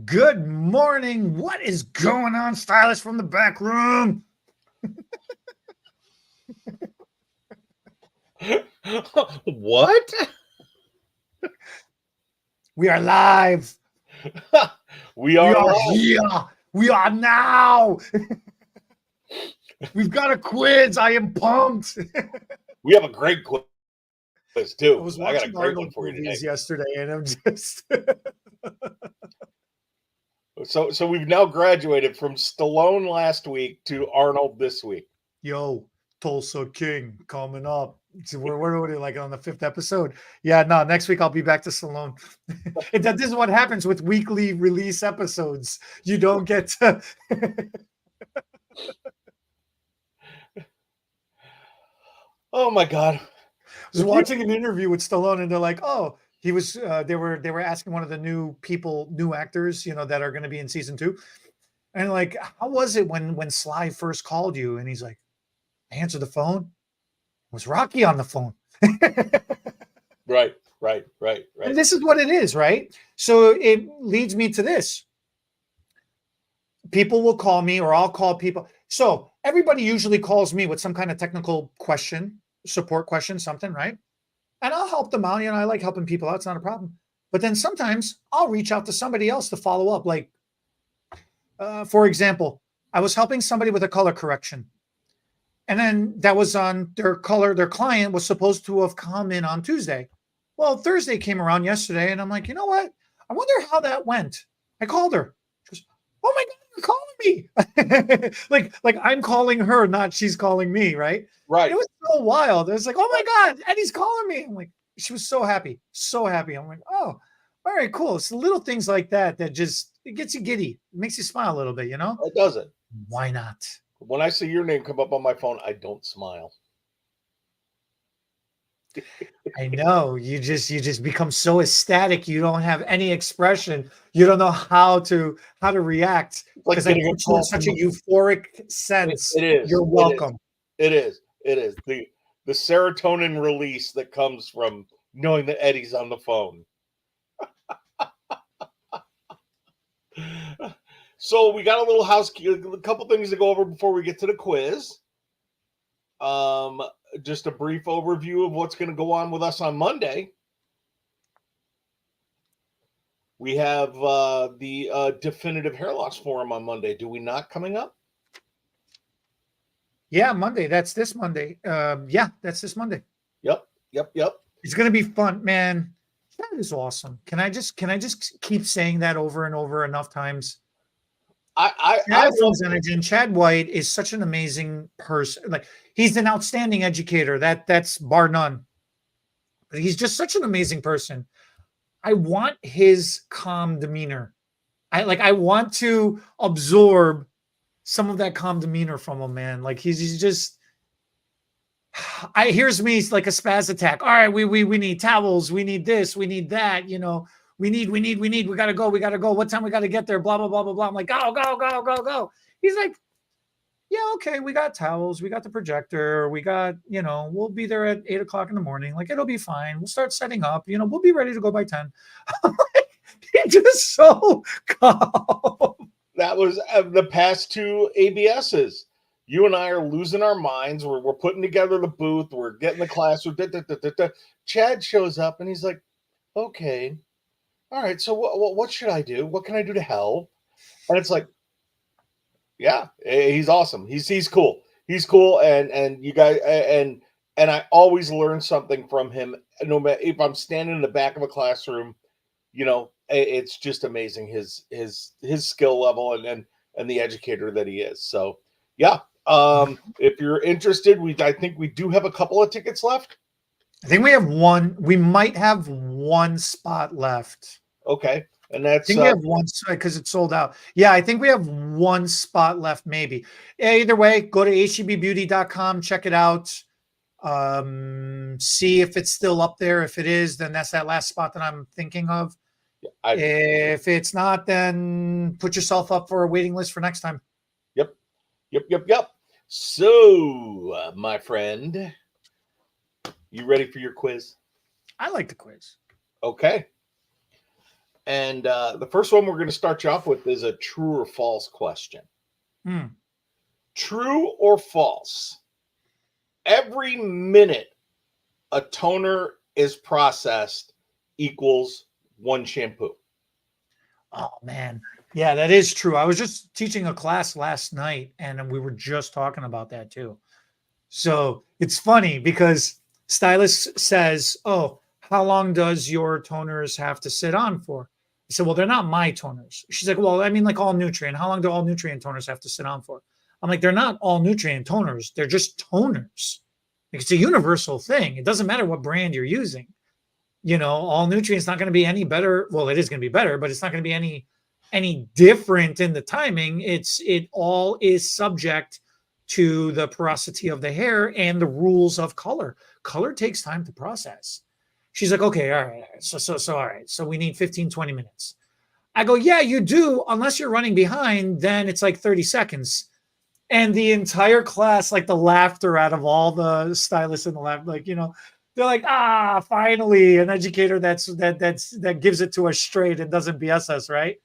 Good morning. What is going on, stylist from the back room? What? We are live. We We are are live. here. We are now. We've got a quiz. I am pumped. We have a great quiz I too. was I got a watching great one Arnold for you today. movies yesterday, and I'm just So we've now graduated from Stallone last week to Arnold this week. yo, Tulsa King coming up. So we're like on the 5th episode. Yeah, no, next week I'll be back to Stallone. This is what happens with weekly release episodes. You don't get to Oh my God! was If you watching an interview with Stallone, and they're like, "Oh, he was." They were asking one of the new actors, that are going to be in season 2, and like, how was it when Sly first called you? And he's like, "I answered the phone. Was Rocky on the phone?" right, And this is what it is, right? So it leads me to this: people will call me, or I'll call people. So everybody usually calls me with some kind of technical question, support question, something, right? And I'll help them out. I like helping people out. It's not a problem. But then sometimes I'll reach out to somebody else to follow up. Like, for example, I was helping somebody with a color correction. And then that was on their color. Their client was supposed to have come in on Tuesday. Well, Thursday came around yesterday, and I'm like, you know what? I wonder how that went. I called her. She goes, "Oh my God, you're calling me!" like I'm calling her, not she's calling me, right? It right. was so wild. It was like, "Oh my God, Eddie's calling me!" I'm like, she was so happy, so happy. I'm like, "Oh, all right, cool." It's the little things like that that just it gets you giddy. It makes you smile a little bit, you know? It doesn't. Why not? When I see your name come up on my phone, I don't smile. I know you just become so ecstatic. You don't have any expression. You don't know how to react It's like because I getting a put you in call such from a the. euphoric It, sense. it is. You're It is. welcome. It is. It is the serotonin release that comes from knowing that Eddie's on the phone. So we got a little a couple things to go over before we get to the quiz. Um, just a brief overview of what's going to go on with us on Monday. We have the definitive hair loss forum on Monday. Do we not coming up? Yeah, Monday. That's this Monday. Yeah, that's this Monday. Yep. It's gonna be fun, man. That is awesome. Can I just keep saying that over and over enough times? I Chad from love. Xenogen, Chad White is such an amazing person. Like he's an outstanding educator. That's bar none. But he's just such an amazing person. I want his calm demeanor. I want to absorb some of that calm demeanor from him, man. Like he's just I here's me like a spaz attack. All right, we need towels, we need this, we need that, we we gotta go. What time we gotta get there? Blah blah blah blah blah. I'm like, go. He's like, yeah, okay, we got towels, we got the projector, we got, we'll be there at 8 o'clock in the morning. Like it'll be fine. We'll start setting up, we'll be ready to go by 10. He's just so calm. That was the past two ABSs. You and I are losing our minds. We're putting together the booth. We're getting the classroom. Chad shows up and he's like, "Okay, all right. So what should I do? What can I do to help?" And it's like, yeah, he's awesome. He's cool. He's cool, and you guys and I always learn something from him. No matter if I'm standing in the back of a classroom, it's just amazing his skill level and the educator that he is. So yeah, if you're interested, I think we do have a couple of tickets left. I think we have one. We might have one spot left. Okay, and I that's think we have one because it's sold out. Yeah, I think we have one spot left, maybe. Yeah, either way, go to htbbeauty.com, check it out. See if it's still up there. If it is, then that's that last spot that I'm thinking of. If it's not, then put yourself up for a waiting list for next time. Yep. So, my friend, you ready for your quiz? I like the quiz. Okay. And the first one we're going to start you off with is a true or false question. Hmm. True or false? Every minute a toner is processed equals one shampoo. Oh man. Yeah, that is true. I was just teaching a class last night and we were just talking about that too. So it's funny because stylist says, "Oh, how long does your toners have to sit on for?" I said, "Well, they're not my toners." She's like, "Well, I mean, like all nutrient. How long do all nutrient toners have to sit on for?" I'm like, "They're not all nutrient toners. They're just toners. Like, it's a universal thing. It doesn't matter what brand you're using. All nutrients not going to be any better. Well, it is going to be better, but it's not going to be any different in the timing. It all is subject to the porosity of the hair and the rules of color. Color takes time to process." She's like, "Okay, all right. So all right. So we need 15, 20 minutes." I go, "Yeah, you do, unless you're running behind, then it's like 30 seconds." And the entire class, like the laughter out of all the stylists in the lab, like, they're like, finally an educator that gives it to us straight and doesn't BS us, right?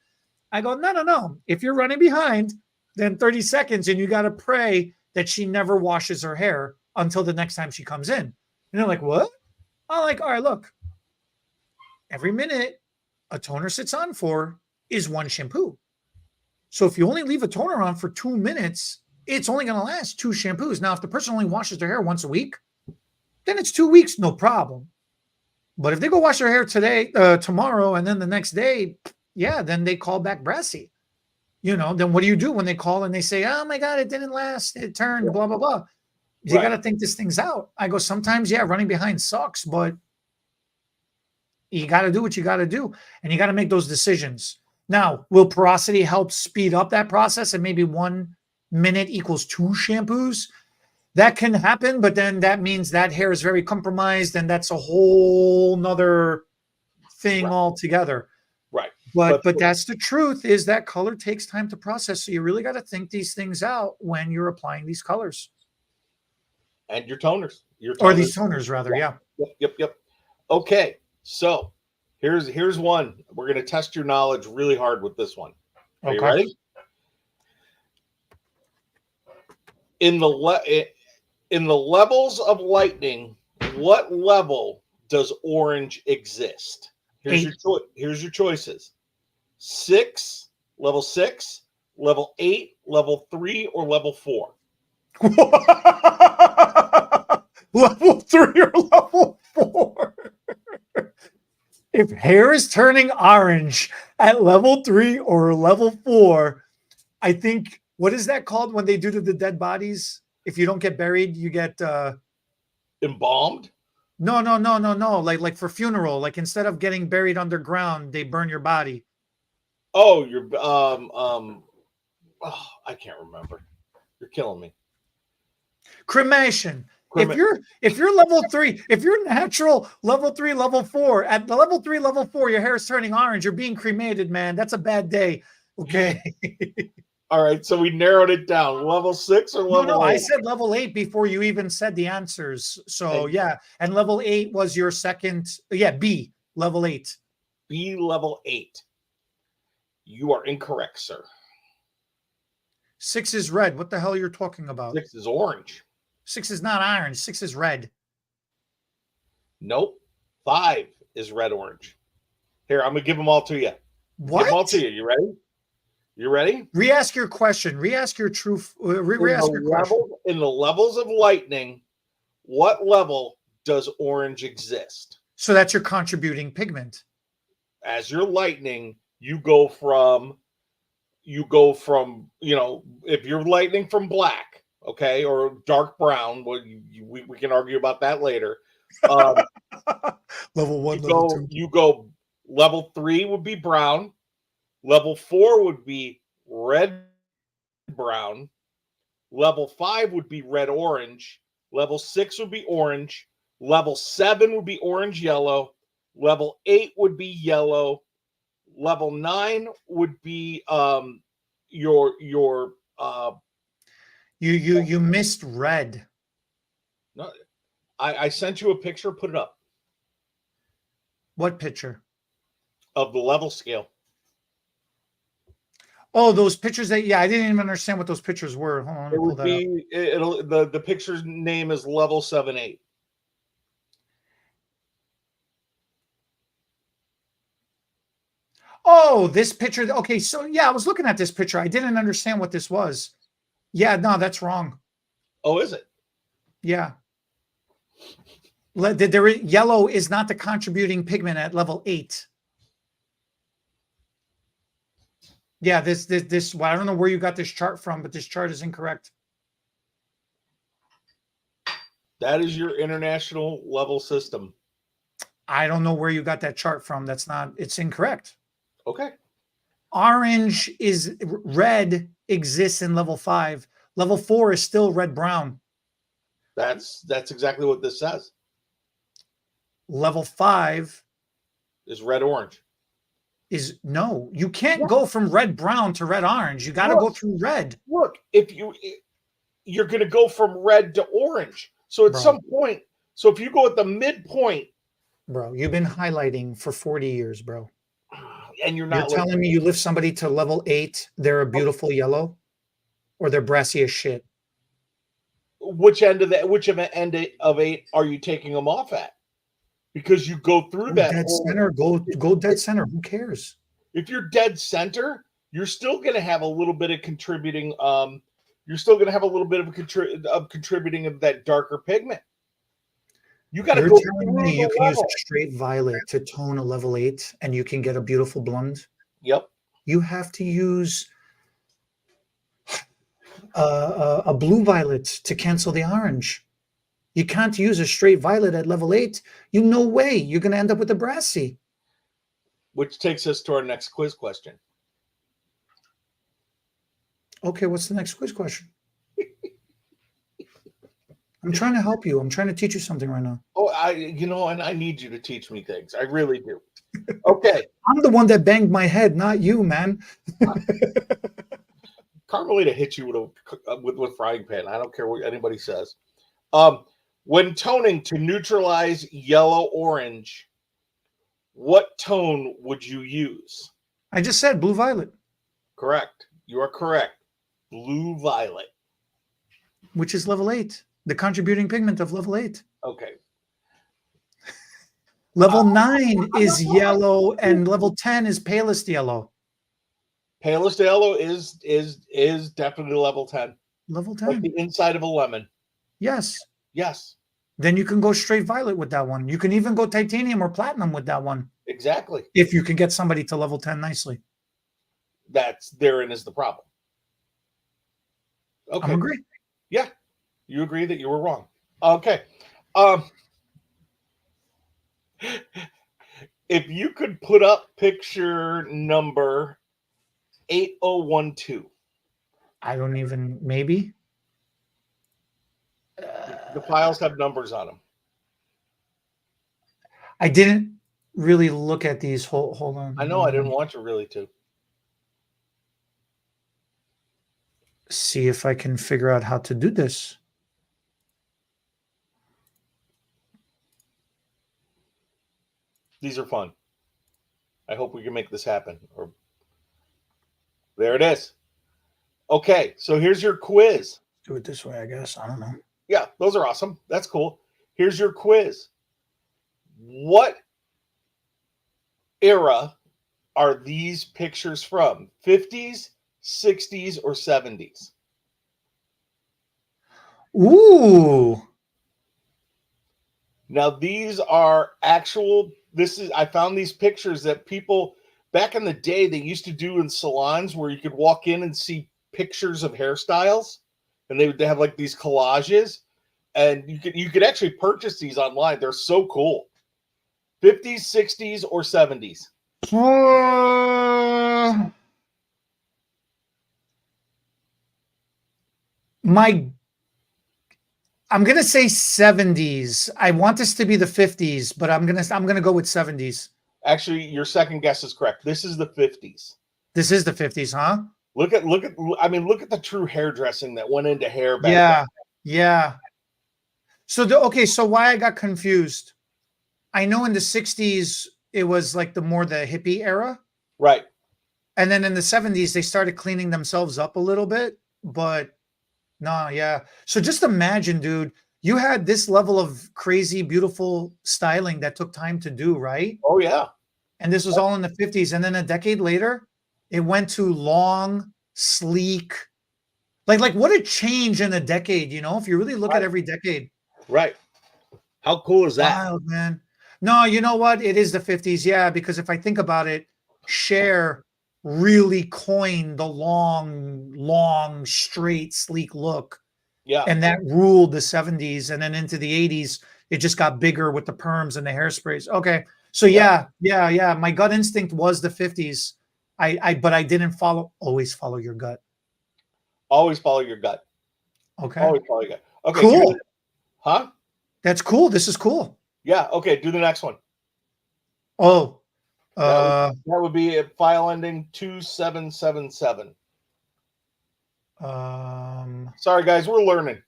I go, no, no, no. If you're running behind, then 30 seconds, and you got to pray that she never washes her hair until the next time she comes in. And they're like, what? I'm like, all right, look, every minute a toner sits on for is one shampoo. So if you only leave a toner on for 2 minutes, it's only going to last two shampoos. Now, if the person only washes their hair once a week, then it's 2 weeks, no problem. But if they go wash their hair tomorrow, and then the next day, yeah, then they call back brassy. Then what do you do when they call and they say, "Oh my God, it didn't last, it turned, blah, blah, blah." You got to think this thing's out. I go, sometimes, yeah, running behind sucks, but you got to do what you got to do, and you got to make those decisions. Now, will porosity help speed up that process and maybe 1 minute equals two shampoos? That can happen, but then that means that hair is very compromised, and that's a whole nother thing altogether. Right. But that's the truth, is that color takes time to process. So you really got to think these things out when you're applying these colors. And your toners. Or these toners, rather, yeah. Yep. Okay, so here's one. We're going to test your knowledge really hard with this one. Are you ready? In the levels of lightning, what level does orange exist? Here's your choices: level 6, level 8, level 3, or level 4. Level 3 or level 4? If hair is turning orange at level 3 or level 4, I think, what is that called when they do to the dead bodies? If you don't get buried, you get embalmed? No. Like for funeral, like instead of getting buried underground, they burn your body. Oh, you're I can't remember. You're killing me. Cremation. If you're level 3, if you're natural level 3, level 4, at the level 3, level 4, your hair is turning orange, you're being cremated, man. That's a bad day. Okay. All right, so we narrowed it down. Level 6 or level 8? I said level 8 before you even said the answers. So yeah, and level 8 was your second. Yeah, B, level 8. B, level 8. You are incorrect, sir. 6 is red. What the hell are you talking about? 6 is orange. 6 is not orange. 6 is red. Nope. 5 is red orange. Here, I'm gonna give them all to you. What? Give them all to you. You ready? You ready? Re-ask your question. Re-ask your truth. Re-ask your question. In the levels of lightning, what level does orange exist? So that's your contributing pigment. As your lightning, you go from, if you're lightning from black, okay, or dark brown, well, we can argue about that later. Level 1, level 2. You go level 3 would be brown. Level 4 would be red brown. Level 5 would be red orange. Level 6 would be orange. Level 7 would be orange yellow. Level 8 would be yellow. Level 9 would be you missed red. No, I sent you a picture. Put it up. What picture? of the level scale. Oh, those pictures that, yeah, I didn't even understand what those pictures were. Hold on, let me It pull would that up. be the picture's name is level 7-8. Oh, this picture. Okay, so yeah, I was looking at this picture. I didn't understand what this was. Yeah, no, that's wrong. Oh, is it? Yeah. Yellow is not the contributing pigment at level 8. Yeah, this. Well, I don't know where you got this chart from, but this chart is incorrect. That is your international level system. I don't know where you got that chart from. That's not. It's incorrect. Okay. Orange is red exists in level 5. Level 4 is still red brown. That's exactly what this says. Level 5 Is red orange. is no. You can't go from red brown to red orange. You got to go through red. Look, if you're going to go from red to orange. So at some point, so if you go at the midpoint, bro, you've been highlighting for 40 years, bro. And you're not telling me you lift somebody to level 8, they're a beautiful yellow, or they're brassy as shit. Which end of 8 are you taking them off at? Because you go through that dead center, go dead center. Who cares? If you're dead center, you're still going to have a little bit of contributing. You're still going to have a little bit of contributing of that darker pigment. You got to go through me you can level. use a straight violet to tone a level 8, and you can get a beautiful blonde. Yep. You have to use a blue violet to cancel the orange. You can't use a straight violet at level 8. No way. You're going to end up with a brassy. Which takes us to our next quiz question. Okay, what's the next quiz question? I'm trying to help you. I'm trying to teach you something right now. Oh, and I need you to teach me things. I really do. Okay. I'm the one that banged my head, not you, man. Carmelita hit you with a frying pan. I don't care what anybody says. When toning to neutralize yellow-orange, what tone would you use? I just said blue-violet. Correct. You are correct. Blue-violet. Which is level 8. The contributing pigment of level 8. Okay. Level 9 is yellow, and level 10 is palest yellow. Palest yellow is definitely level 10. Level 10. Like the inside of a lemon. Yes. Yes. Then you can go straight violet with that one. You can even go titanium or platinum with that one. Exactly. If you can get somebody to level 10 nicely. Therein is the problem. Okay. I agree. Yeah. You agree that you were wrong. Okay. If you could put up picture number 8012. I don't even, maybe. The files have numbers on them. I didn't really look at these. Hold on. I know. I didn't want you really to. See if I can figure out how to do this. These are fun. I hope we can make this happen. Or there it is. Okay, so here's your quiz. Do it this way, I guess. I don't know. Yeah, those are awesome. That's cool. Here's your quiz. What era are these pictures from? 50s, 60s, or 70s? Ooh. Now, these are actual, I found these pictures that people, back in the day, they used to do in salons where you could walk in and see pictures of hairstyles, and they would have like these collages, and you could actually purchase these online. They're so cool. 50s, 60s, or 70s? I'm gonna say 70s. I want this to be the 50s, but I'm gonna go with 70s. Actually, your second guess is correct. This is the 50s. This is the 50s, huh? Look at the true hairdressing that went into hair back then. Yeah. So so why I got confused. I know in the 60s it was like the hippie era. Right. And then in the 70s, they started cleaning themselves up a little bit. But no, yeah. So just imagine, dude, you had this level of crazy, beautiful styling that took time to do, right? Oh yeah. And this was all in the 50s. And then a decade later, it went to long, sleek. Like what a change in a decade, if you really look at Right. every decade. Right. How cool is that? Wild, man. No, you know what? It is the 50s. Yeah, because if I think about it, Cher really coined the long, straight, sleek look. Yeah. And that ruled the 70s. And then into the 80s, it just got bigger with the perms and the hairsprays. Okay. So yeah. My gut instinct was the 50s. But I didn't always follow your gut. Always follow your gut. Okay. Always follow your gut. Okay. Cool. Huh? That's cool. This is cool. Yeah. Okay. Do the next one. Oh, That would be at file ending 2777. Sorry, guys. We're learning.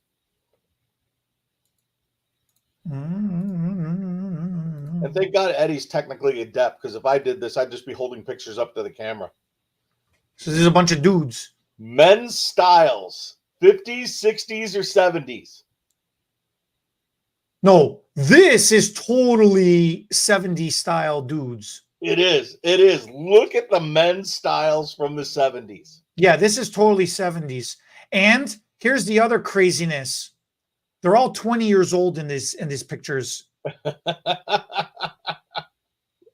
And thank God Eddie's technically adept, because if I did this, I'd just be holding pictures up to the camera. So there's a bunch of dudes. Men's styles, 50s, 60s, or 70s. No, this is totally 70s style dudes. It is. It is. Look at the men's styles from the 70s. Yeah, this is totally 70s. And here's the other craziness. They're all 20 years old in these pictures.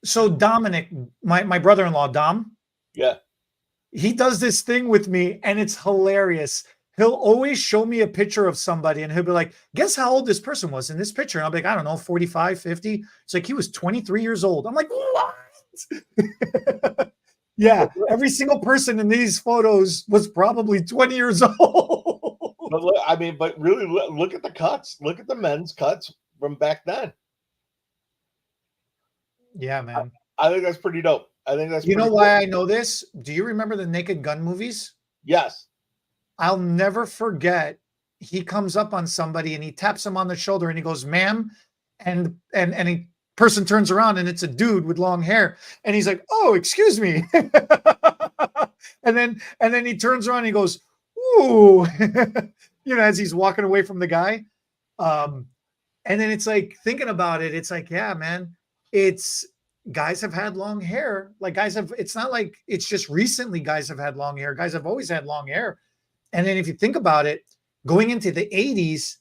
So Dominic, my brother-in-law, Dom, Yeah. he does this thing with me, and it's hilarious. He'll always show me a picture of somebody, and he'll be like, guess how old this person was in this picture? And I'll be like, I don't know, 45, 50. It's like, he was 23 years old. I'm like, what? Yeah, every single person in these photos was probably 20 years old. But look, but really look at the cuts. Look at the men's cuts from back then. Yeah, man. I think that's pretty dope. I think that's You know pretty why cool. I know this? Do you remember the Naked Gun movies? Yes. I'll never forget. He comes up on somebody and he taps him on the shoulder and he goes, "Ma'am," and a person turns around and it's a dude with long hair, and he's like, "Oh, excuse me," and then he turns around and he goes, "Ooh," as he's walking away from the guy. And then it's like, thinking about it, it's like, yeah, man, it's guys have had long hair. Like it's not like it's just recently guys have had long hair. Guys have always had long hair. And then if you think about it, going into the 80s,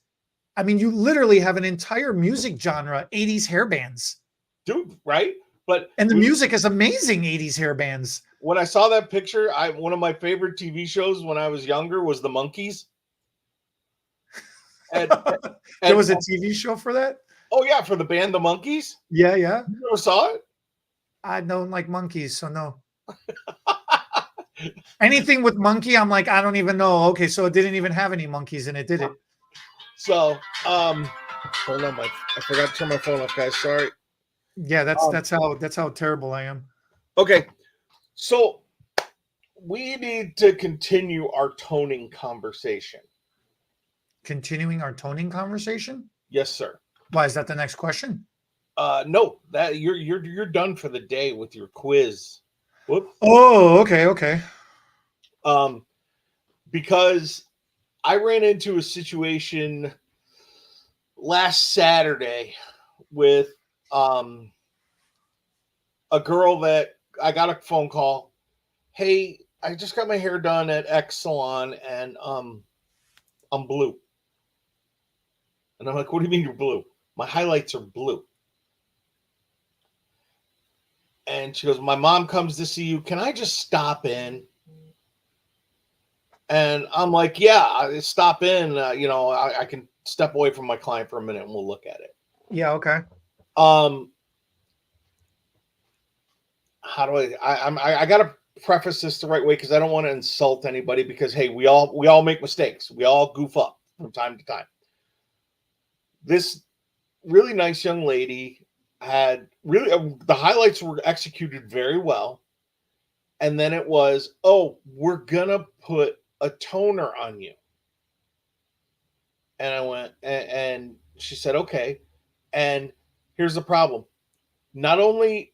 I mean, you literally have an entire music genre, 80s hair bands. Dude, right? And the music is amazing, 80s hair bands. When I saw that picture, one of my favorite TV shows when I was younger was The Monkees. There was a TV show for that? Oh, yeah, for the band The Monkees? Yeah. You never saw it? I don't like monkeys, so no. Anything with monkey, I'm like, I don't even know. Okay, so it didn't even have any monkeys in it, did it? So, hold on, I forgot to turn my phone off, guys. Sorry. Yeah, that's how terrible I am. Okay, so we need to continue our toning conversation. Continuing our toning conversation? Yes, sir. Why is that the next question? No, that you're done for the day with your quiz. Whoops. Oh, okay. Because I ran into a situation last Saturday with a girl that I got a phone call. Hey, I just got my hair done at X salon and I'm blue. And I'm like, what do you mean you're blue? My highlights are blue. And she goes, my mom comes to see you. Can I just stop in? And I'm like, yeah, stop in. I can step away from my client for a minute and we'll look at it. Yeah, okay. How do I got to preface this the right way because I don't want to insult anybody because, hey, we all make mistakes. We all goof up from time to time. This really nice young lady had really the highlights were executed very well. And then it was, oh, we're going to put a toner on you. And I went, and she said, okay. And here's the problem. Not only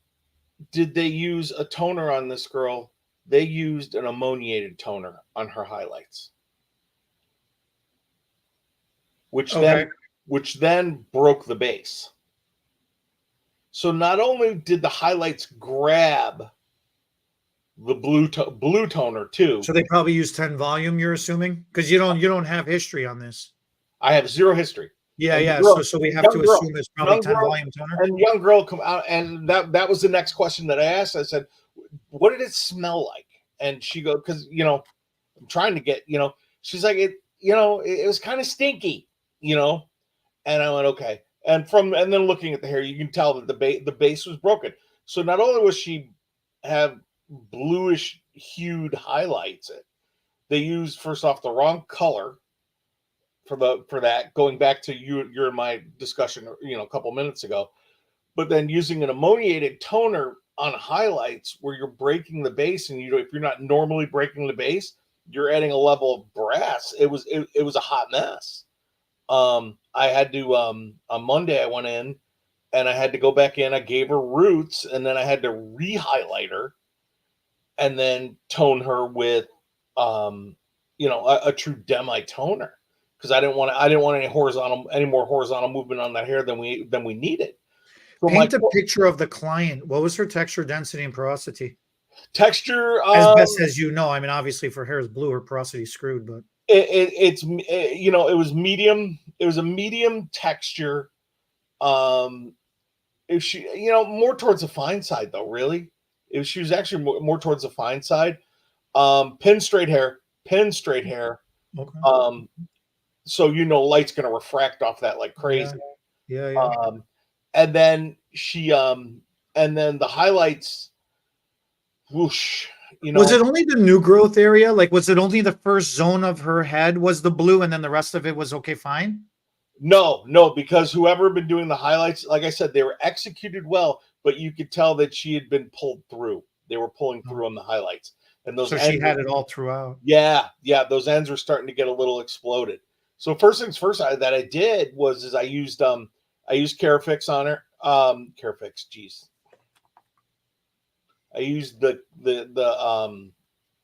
did they use a toner on this girl? They used an ammoniated toner on her highlights, which Okay. then broke the base. So not only did the highlights grab the blue toner too. So they probably use 10 volume, you're assuming? Because you don't have history on this. I have zero history. Yeah, And yeah. girl, So we have young to girl, assume it's probably young 10 girl, volume toner. and young girl come out, and that was the next question that I asked. I said, "What did it smell like?" And she goes, "Because I'm trying to get She's like, it was kind of stinky, And I went, okay. And then looking at the hair, you can tell that the base was broken. So not only was she have bluish hued highlights, they used first off the wrong color for that. Going back to your and my discussion, a couple minutes ago, but then using an ammoniated toner on highlights where you're breaking the base, and if you're not normally breaking the base, you're adding a level of brass. It was a hot mess. I had to on Monday I went in and I had to go back in. I gave her roots, and then I had to re-highlight her and then tone her with a true demi toner, because I didn't want any more horizontal movement on that hair than we needed. So Paint a picture of the client. What was her texture, density, and porosity? Texture, as best as you know. I mean, obviously for hair is blue, her porosity is screwed, but it was medium. It was a medium texture. If she, more towards the fine side though, really. If she was actually more towards the fine side. Pin straight hair. okay. So light's gonna refract off that like crazy. Yeah. And then and then the highlights, whoosh. Was it only the new growth area? Like, was it only the first zone of her head was the blue, and then the rest of it was okay, fine? No, because whoever had been doing the highlights, like I said, they were executed well, but you could tell that she had been pulled through. They were pulling through on the highlights, and those. So she had it all throughout. Yeah. Those ends were starting to get a little exploded. So first things first, that I did was I used Carafix on her. Carafix, geez. I used the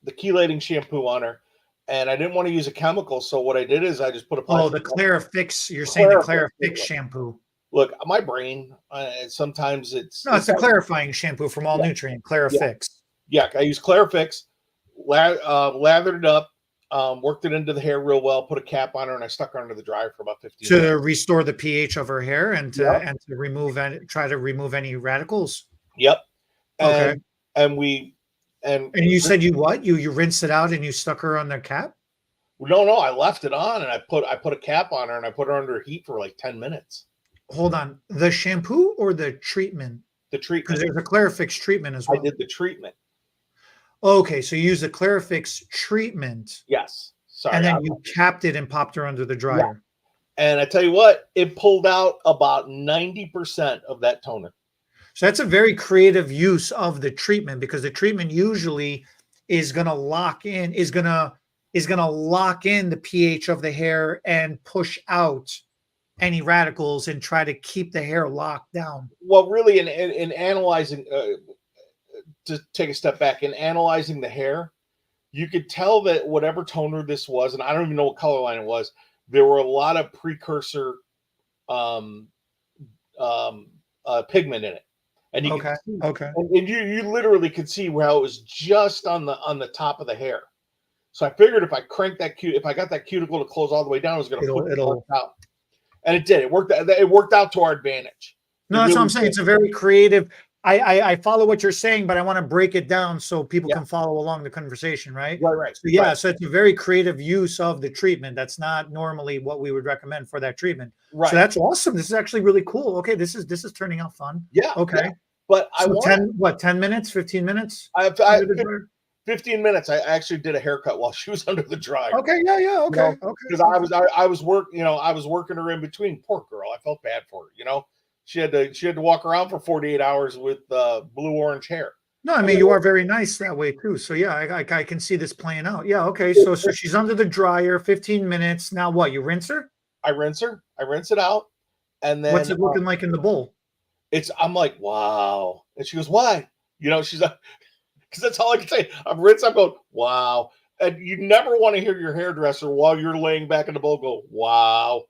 chelating shampoo on her, and I didn't want to use a chemical. So what I did is I just put a the Clarifix. You're saying the Clarifix shampoo. Look, my brain, sometimes it's a clarifying shampoo from All Nutrient, Clarifix. Yeah, I use Clarifix, lathered it up, worked it into the hair real well, put a cap on her, and I stuck her under the dryer for about 15 minutes. To restore the pH of her hair and to try to remove any radicals. Yep. Okay. And you said you rinsed it out and you stuck her on the cap? No, I left it on, and I put a cap on her, and I put her under heat for like 10 minutes. Hold on. The shampoo or the treatment? The treatment. Because there's a Clarifix treatment as well. I did the treatment. Okay, so you used the Clarifix treatment. Yes. Sorry. And then you capped it and popped her under the dryer. Yeah. And I tell you what, it pulled out about 90% of that toner. So that's a very creative use of the treatment, because the treatment usually is going to lock in the pH of the hair and push out any radicals and try to keep the hair locked down. Well, really, in analyzing, to take a step back, in analyzing the hair, you could tell that whatever toner this was, and I don't even know what color line it was, there were a lot of precursor pigment in it. And you could see, and you literally could see how it was just on the top of the hair. So I figured if I cranked if I got that cuticle to close all the way down, it was going to flip it out. And it did. It worked out to our advantage. No, that's what I'm saying. It's a very creative. I follow what you're saying, but I want to break it down so people can follow along the conversation, right? Right. So so it's a very creative use of the treatment. That's not normally what we would recommend for that treatment. Right. So that's awesome. This is actually really cool. Okay, this is turning out fun. Yeah. Okay. Yeah. But so 10 minutes, 15 minutes? 15 minutes. I actually did a haircut while she was under the dryer. Okay, yeah, okay. Because I was working her in between. Poor girl. I felt bad for her, She had to walk around for 48 hours with blue-orange hair. No, I mean, you are very nice that way too. So yeah, I can see this playing out. Yeah, okay. So she's under the dryer, 15 minutes. Now what? You rinse her? I rinse her. I rinse it out. And then what's it looking like in the bowl? I'm like, wow. And she goes, why? You know, she's like, because that's all I can say. I'm rinsing. I'm going, wow. And you never want to hear your hairdresser while you're laying back in the bowl go, wow.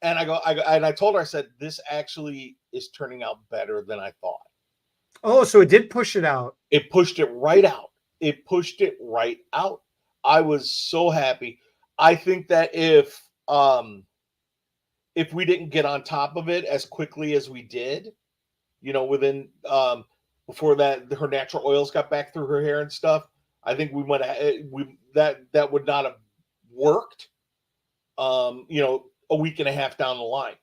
And I told her, I said, this actually is turning out better than I thought. Oh, so it did push it out. It pushed it right out. It pushed it right out. I was so happy. I think that if we didn't get on top of it as quickly as we did, you know, within before that her natural oils got back through her hair and stuff, I think we might have that would not have worked. You know, a week and a half down the line.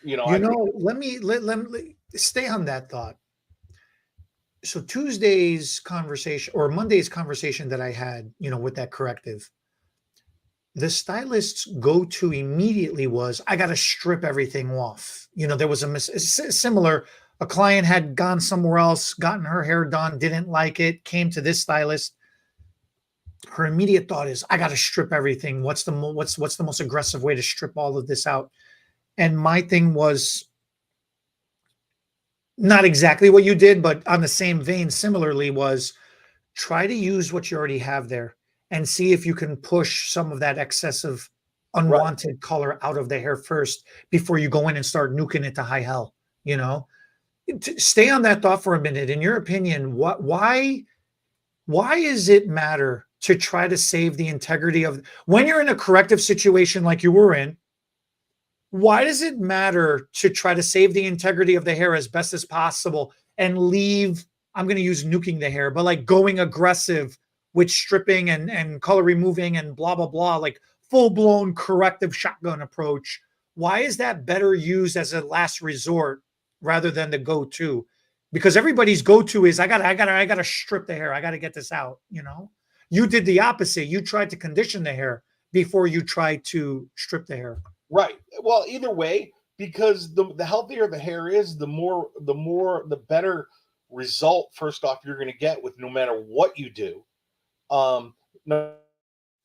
You know, Let me stay on that thought. So Tuesday's conversation or Monday's conversation that I had, with that corrective, the stylist's go-to immediately was, I got to strip everything off. There was similar, a client had gone somewhere else, gotten her hair done, didn't like it, came to this stylist. Her immediate thought is, I got to strip everything. What's the most aggressive way to strip all of this out? And my thing was not exactly what you did, but on the same vein, similarly, was try to use what you already have there and see if you can push some of that excessive unwanted color out of the hair first before you go in and start nuking it to high hell. Stay on that thought for a minute. In your opinion, why does it matter to try to save the integrity of, when you're in a corrective situation like you were in, why does it matter to try to save the integrity of the hair as best as possible and leave, I'm going to use nuking the hair, but like going aggressive with stripping and color removing and blah, blah, blah, like full-blown corrective shotgun approach? Why is that better used as a last resort rather than the go-to? Because everybody's go-to is, I gotta strip the hair. I gotta get this out. You did the opposite. You tried to condition the hair before you tried to strip the hair. Right. Well, either way, because the healthier the hair is, the better result, first off, you're going to get with no matter what you do. Number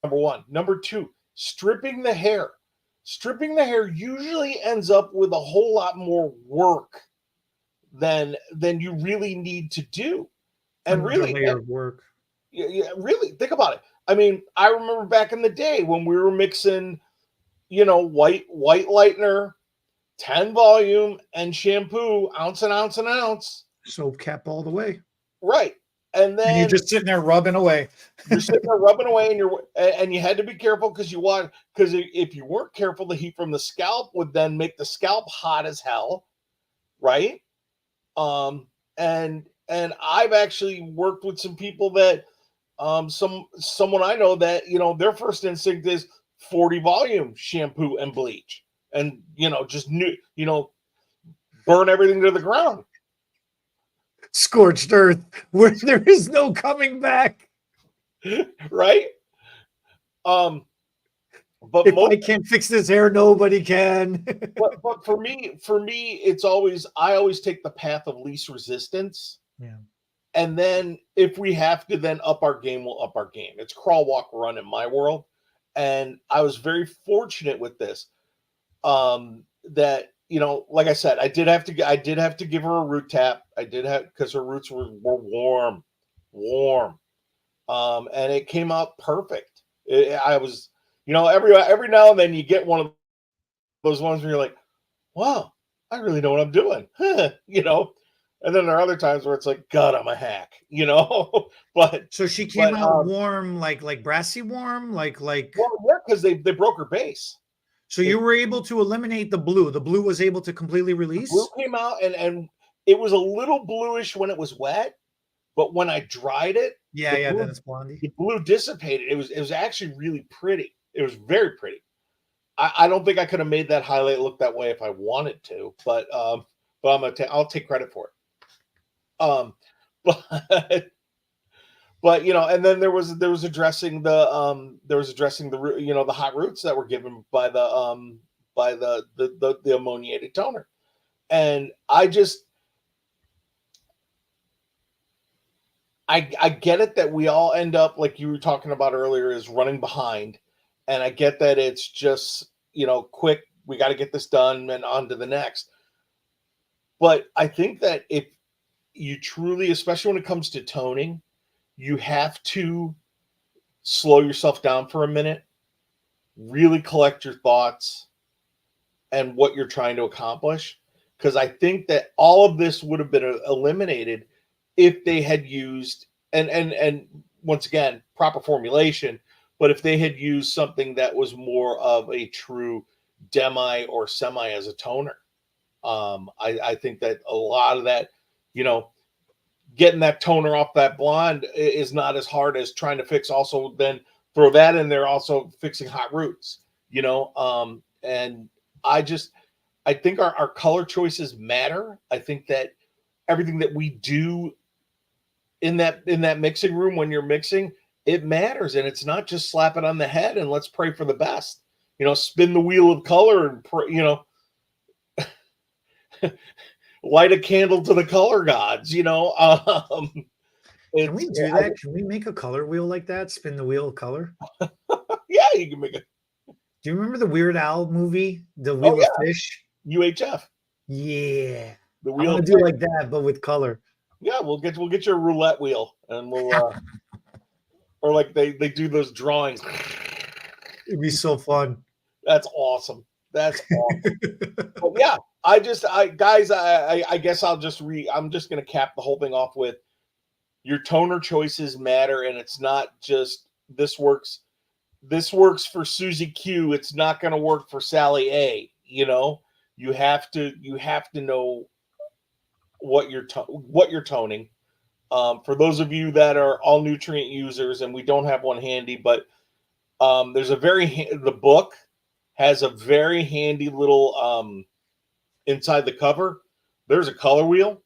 one. Number two, stripping the hair. Stripping the hair usually ends up with a whole lot more work than you really need to do. And really, layer of work. Yeah, really think about it. I mean, I remember back in the day when we were mixing, white lightener, 10 volume, and shampoo, ounce and ounce and ounce. Soap cap all the way. Right. And then you're just sitting there rubbing away. You're sitting there rubbing away, and you had to be careful because if you weren't careful, the heat from the scalp would then make the scalp hot as hell. Right. And I've actually worked with some people that someone I know that, their first instinct is 40 volume shampoo and bleach, and just burn everything to the ground. Scorched earth where there is no coming back. Right. But if I can't fix this hair, nobody can. but for me, I always take the path of least resistance. Yeah. And then if we have to then up our game, we'll up our game. It's crawl, walk, run in my world. And I was very fortunate with this. That, like I said, I did have to give her a root tap. I did have, because her roots were warm. And it came out perfect. I was, every now and then you get one of those ones where you're like, wow, I really know what I'm doing. And then there are other times where it's like, God, I'm a hack, But so she came out warm, like brassy warm, like. Well, yeah, because they broke her base. So you were able to eliminate the blue. The blue was able to completely release. The blue came out, and it was a little bluish when it was wet, but when I dried it, then it's blondie. The blue dissipated. It was actually really pretty. It was very pretty. I don't think I could have made that highlight look that way if I wanted to, but I'll take credit for it. But and then there was addressing the the hot roots that were given by the ammoniated toner. And I get it that we all end up, like you were talking about earlier, is running behind. And I get that it's just, quick, we got to get this done and on to the next. But I think that you truly, especially when it comes to toning, you have to slow yourself down for a minute, really collect your thoughts and what you're trying to accomplish. Because I think that all of this would have been eliminated if they had used and once again proper formulation, but if they had used something that was more of a true demi or semi as a toner. I think that a lot of that, you know, getting that toner off that blonde is not as hard as trying to fix also then throw that in there, also fixing hot roots, you know. And I think our color choices matter. I think that everything that we do in that mixing room when you're mixing, it matters. And it's not just slap it on the head and let's pray for the best, you know, spin the wheel of color and pray, you know, light a candle to the color gods, you know. Can we do that? Can we make a color wheel like that? Spin the wheel of color? Yeah, you can make it. Do you remember the Weird Al movie, The Wheel of Fish? UHF. Yeah. The I wheel want to do like that, but with color. Yeah, we'll get you a roulette wheel and we'll or like they do those drawings. It'd be so fun. That's awesome. That's awesome. But yeah, I guess I'm just gonna cap the whole thing off with your toner choices matter, and it's not just this works for Susie Q. It's not gonna work for Sally A. You know, you have to know what you're toning. For those of you that are all nutrient users, and we don't have one handy, but there's the book has a very handy little inside the cover. There's a color wheel,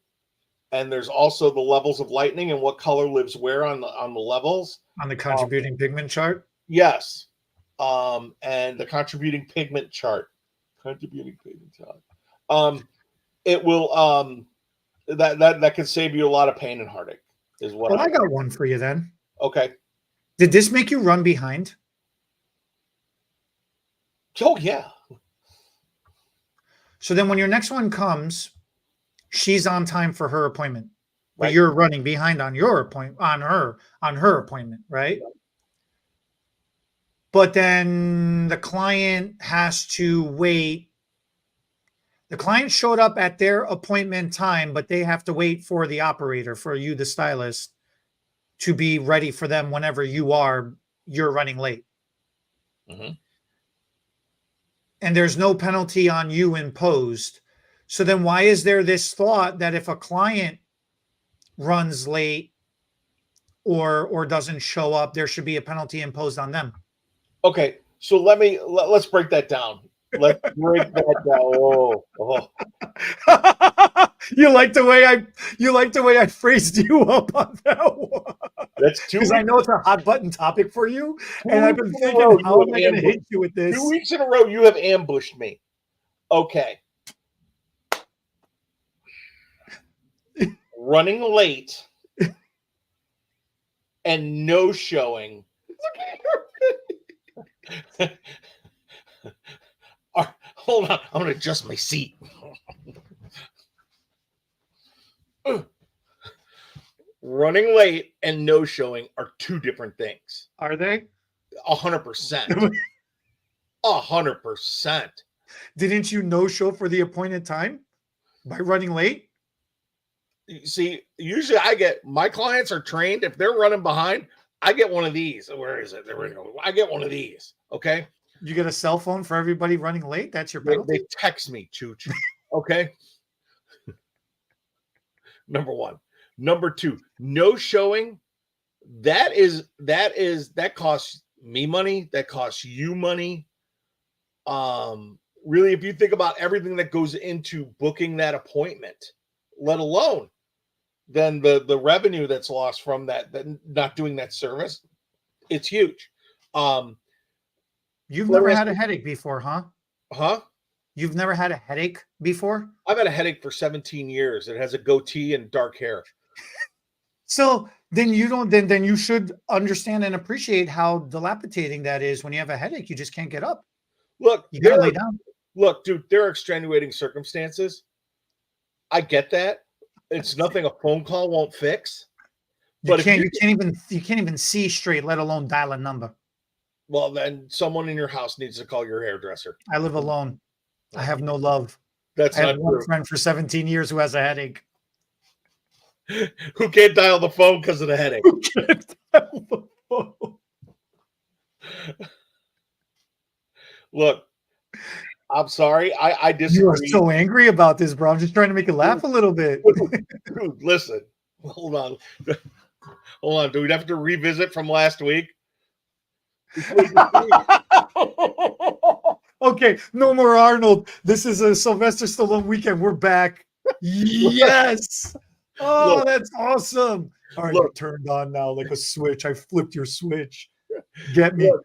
and there's also the levels of lightning and what color lives where on the levels on the contributing pigment chart. Yes, and the contributing pigment chart. Contributing pigment chart. It will that can save you a lot of pain and heartache. Is what. Well, I got one for you then. Okay. Did this make you run behind? Oh yeah. So then when your next one comes, she's on time for her appointment. But Right. You're running behind on your appointment on her appointment, right? Yeah. But then the client has to wait. The client showed up at their appointment time, but they have to wait for the operator, for you, the stylist, to be ready for them whenever you're running late. Mm-hmm. And there's no penalty on you imposed. So then why is there this thought that if a client runs late or doesn't show up, there should be a penalty imposed on them? Okay, so let's break that down. Let's break that down. You like the way I phrased you up on that one. That's two. Because I know it's a hot button topic for you, and I've been thinking, how am I going to hit you with this? 2 weeks in a row, you have ambushed me. Okay. Running late and no showing. Hold on, I'm going to adjust my seat. Running late and no showing are two different things. Are they? 100%. 100%. Didn't you no show for the appointed time by running late? See, usually my clients are trained. If they're running behind, I get one of these. Where is it? There we go. I get one of these. Okay. You get a cell phone for everybody running late? That's your penalty? They text me, Chooch. Okay. Number one. Number two, no showing. That costs me money. That costs you money. Really, if you think about everything that goes into booking that appointment, let alone then the revenue that's lost from that not doing that service, it's huge. You've never had a headache before, huh? Huh? You've never had a headache before? I've had a headache for 17 years. It has a goatee and dark hair. So then you should understand and appreciate how dilapidating that is. When you have a headache, you just can't get up. Look, you gotta lay down. Look, dude, there are extenuating circumstances. I get that. It's nothing a phone call won't fix. You But if can't you can't even see straight, let alone dial a number. well, then someone in your house needs to call your hairdresser. I live alone. I Well, have no love. that's I have not one true. friend for 17 years who has a headache. Who can't dial the phone because of the headache? Who can't dial the phone? Look, I'm sorry. I You are disagree. so angry about this, bro. I'm just trying to make you laugh a little bit. Dude, listen. Hold on. Hold on. Do we have to revisit from last week? Okay, no more Arnold. This is a Sylvester Stallone weekend. We're back. Yes. Oh, Look, that's awesome. All right, look, you're turned on now like a switch. I flipped your switch. Get me. look.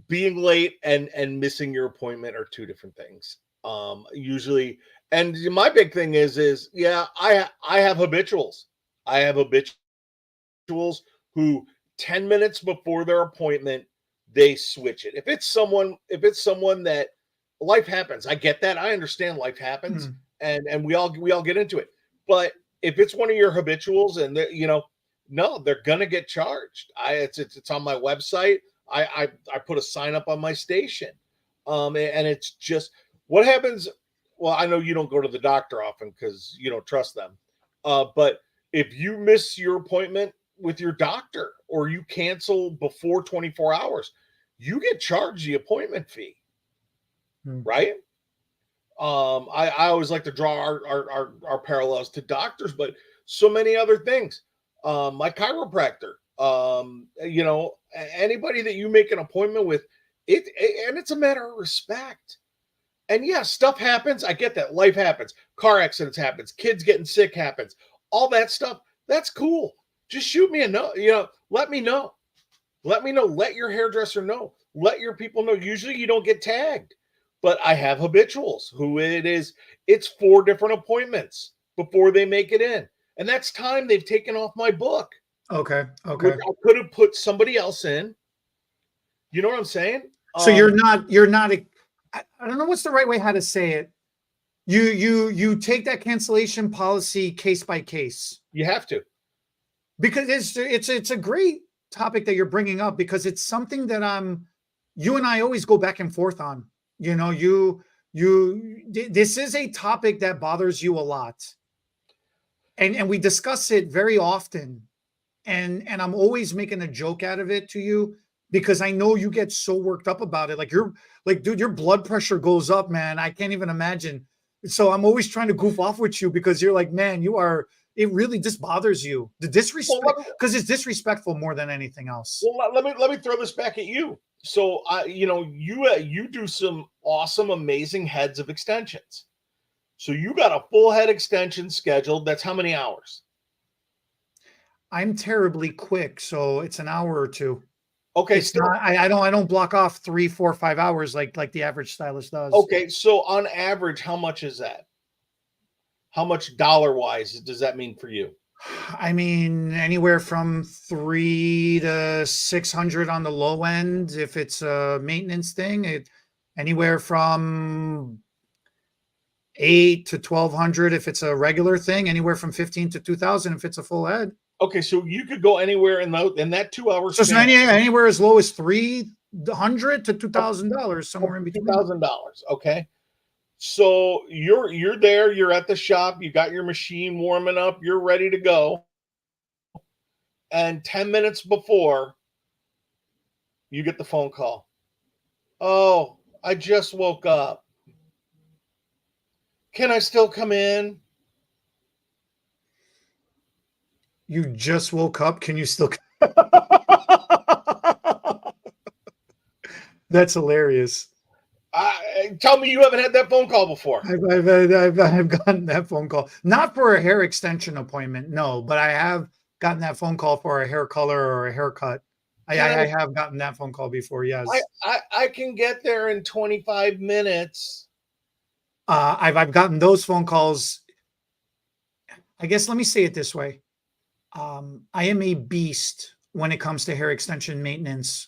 Being late and missing your appointment are two different things. Usually, and my big thing is yeah, I have habituals. I have habituals who 10 minutes before their appointment they switch it. If it's someone that life happens, I get that. I understand life happens, Mm. and we all get into it. But if it's one of your habituals and no, they're gonna get charged. It's on my website. I put a sign up on my station. And it's just what happens. Well, I know you don't go to the doctor often because you don't trust them. But if you miss your appointment with your doctor or you cancel before 24 hours, you get charged the appointment fee, Mm. right? I always like to draw our parallels to doctors, but so many other things. My chiropractor, anybody that you make an appointment with, and it's a matter of respect. And yeah, stuff happens. I get that. Life happens. Car accidents happens. Kids getting sick happens. All that stuff. That's cool. Just shoot me a note. Let me know. Let me know. Let your hairdresser know. Let your people know. Usually you don't get tagged, but I have habituals who it's 4 different appointments before they make it in. And that's time they've taken off my book, Okay. which Okay. I could have put somebody else in. You know what I'm saying? So you're not I don't know what's the right way how to say it. You take that cancellation policy case by case. You have to. Because it's a great topic that you're bringing up because it's something that you and I always go back and forth on. This is a topic that bothers you a lot, and we discuss it very often, and I'm always making a joke out of it to you because I know you get so worked up about it. Like dude, your blood pressure goes up, man. I can't even imagine. So I'm always trying to goof off with you because you're like, man, it really just bothers you. The disrespect, because it's disrespectful more than anything else. Well, let me throw this back at you. So, you do some awesome, amazing heads of extensions. So you got a full head extension scheduled. That's how many hours? I'm terribly quick, so it's an hour or two. Okay, It's not. I don't block off 3, 4, 5 hours like the average stylist does. okay. So on average, how much is that? How much dollar wise does that mean for you? I mean, anywhere from 3 to 600 on the low end. If it's a maintenance thing, anywhere from 8 to 1200 if it's a regular thing. Anywhere from 15 to 2000 if it's a full head. Okay, so you could go anywhere in that 2 hours. So anywhere as low as $300 to $2,000, somewhere in between. $2,000. Okay. So you're there, you're at the shop, you got your machine warming up, you're ready to go. And 10 minutes before you get the phone call. Oh, I just woke up. Can I still come in? You just woke up. Can you still? That's hilarious. Tell me you haven't had that phone call before. I've gotten that phone call, not for a hair extension appointment, no, but I have gotten that phone call for a hair color or a haircut. I have gotten that phone call before. Yes, I can get there in 25 minutes. I've gotten those phone calls. I guess let me say it this way: I am a beast when it comes to hair extension maintenance.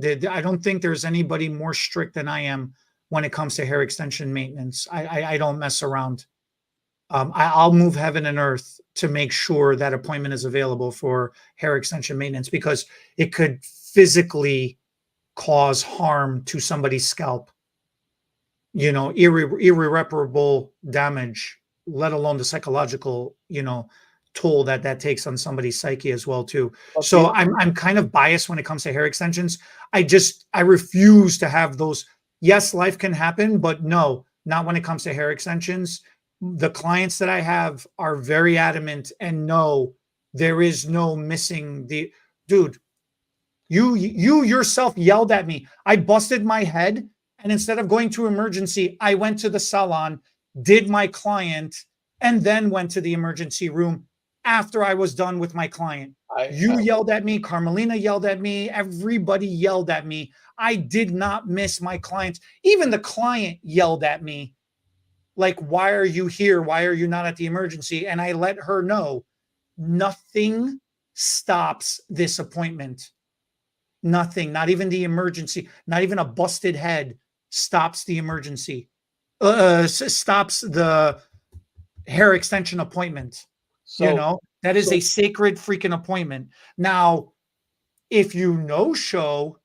I don't think there's anybody more strict than I am when it comes to hair extension maintenance. I don't mess around. I'll move heaven and earth to make sure that appointment is available for hair extension maintenance because it could physically cause harm to somebody's scalp, irreparable damage, let alone the psychological, toll that takes on somebody's psyche as well too. So I'm kind of biased when it comes to hair extensions. I refuse to have those. Yes, life can happen, but no, not when it comes to hair extensions. The clients that I have are very adamant and no, there is no missing the dude. You yourself yelled at me. I busted my head, and instead of going to emergency, I went to the salon, did my client, and then went to the emergency room after I was done with my client. You yelled at me. Carmelina yelled at me. Everybody yelled at me. I did not miss my clients. Even the client yelled at me. Like, why are you here? Why are you not at the emergency? And I let her know nothing stops this appointment. Nothing, not even the emergency, not even a busted head stops the emergency, stops the hair extension appointment. So, that is a sacred freaking appointment. Now, if you no show,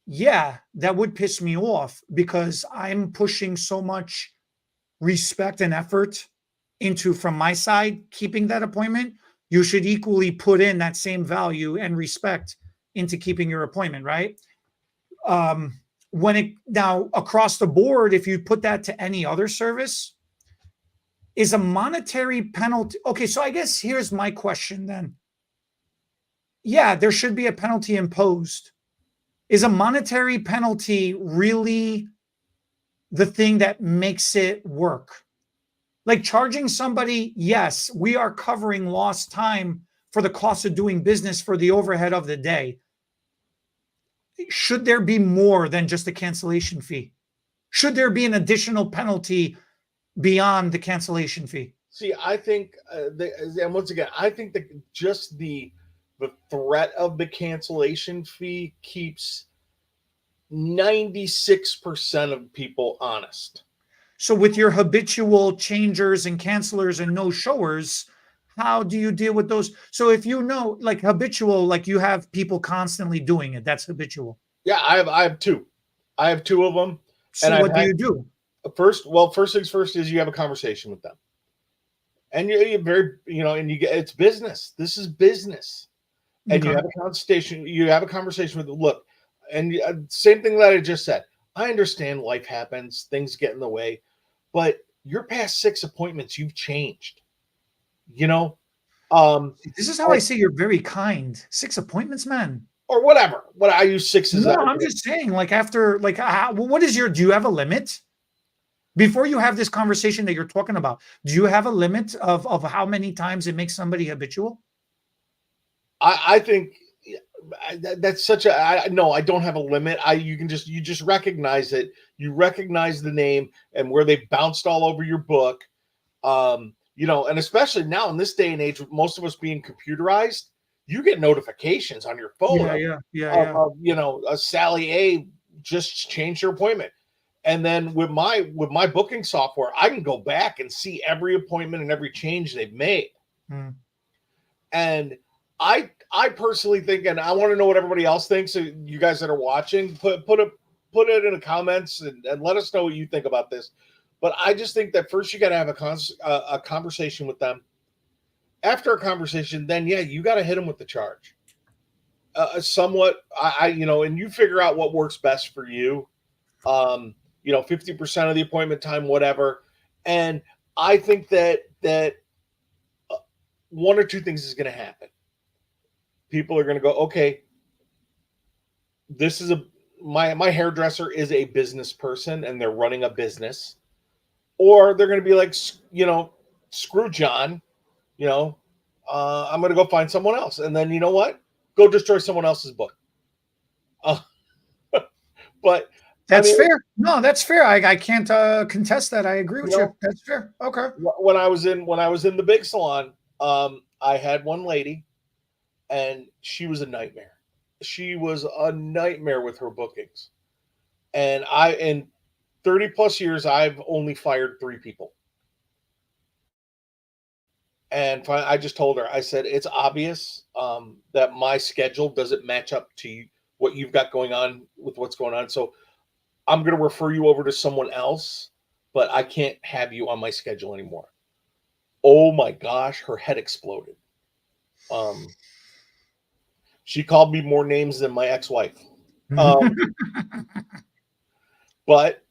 yeah, that would piss me off because I'm pushing so much respect and effort into from my side, keeping that appointment. You should equally put in that same value and respect into keeping your appointment, right? When it now across the board, if you put that to any other service, is a monetary penalty. Okay, so I guess here's my question then. Yeah, there should be a penalty imposed. Is a monetary penalty really the thing that makes it work? Like charging somebody, yes, we are covering lost time for the cost of doing business for the overhead of the day. Should there be more than just a cancellation fee? Should there be an additional penalty beyond the cancellation fee? See, I think, and once again, I think that just the threat of the cancellation fee keeps 96% of people honest. So with your habitual changers and cancelers and no showers, how do you deal with those? So if like habitual, like you have people constantly doing it, that's habitual. Yeah, I have two. I have two of them. So what do you do? First things first is you have a conversation with them. And you're very, and you get, it's business. This is business. And you have a conversation. You have a conversation with them. Look, and same thing that I just said. I understand life happens, things get in the way, but your past 6 appointments, you've changed. This is how I say you're very kind. 6 appointments, man. Or whatever. What I use 6 as. No, I'm just saying, like after, like, what is do you have a limit? Before you have this conversation that you're talking about, do you have a limit of how many times it makes somebody habitual? I think that's such a, no, I don't have a limit. You just recognize it. You recognize the name and where they bounced all over your book. And especially now in this day and age, with most of us being computerized, you get notifications on your phone. Sally A just changed her appointment. And then with my booking software, I can go back and see every appointment and every change they've made. And I personally think, and I want to know what everybody else thinks. So you guys that are watching, put it in the comments and let us know what you think about this. But I just think that first you got to have a conversation with them. After a conversation, then you got to hit them with the charge. Somewhat, and you figure out what works best for you. 50% of the appointment time, whatever. And I think that one or two things is going to happen. People are going to go, okay, this is my hairdresser is a business person and they're running a business. Or they're going to be like, screw John, I'm going to go find someone else. And then you know what? Go destroy someone else's book. But that's fair. No, that's fair. I can't contest that. I agree with you. That's fair. Okay. When I was in the big salon, I had one lady, and she was a nightmare. She was a nightmare with her bookings, and in 30 plus years, I've only fired 3 people. And finally, I just told her, I said, it's obvious that my schedule doesn't match up to what you've got going on with what's going on. So I'm going to refer you over to someone else, but I can't have you on my schedule anymore. Oh my gosh, her head exploded. She called me more names than my ex-wife. But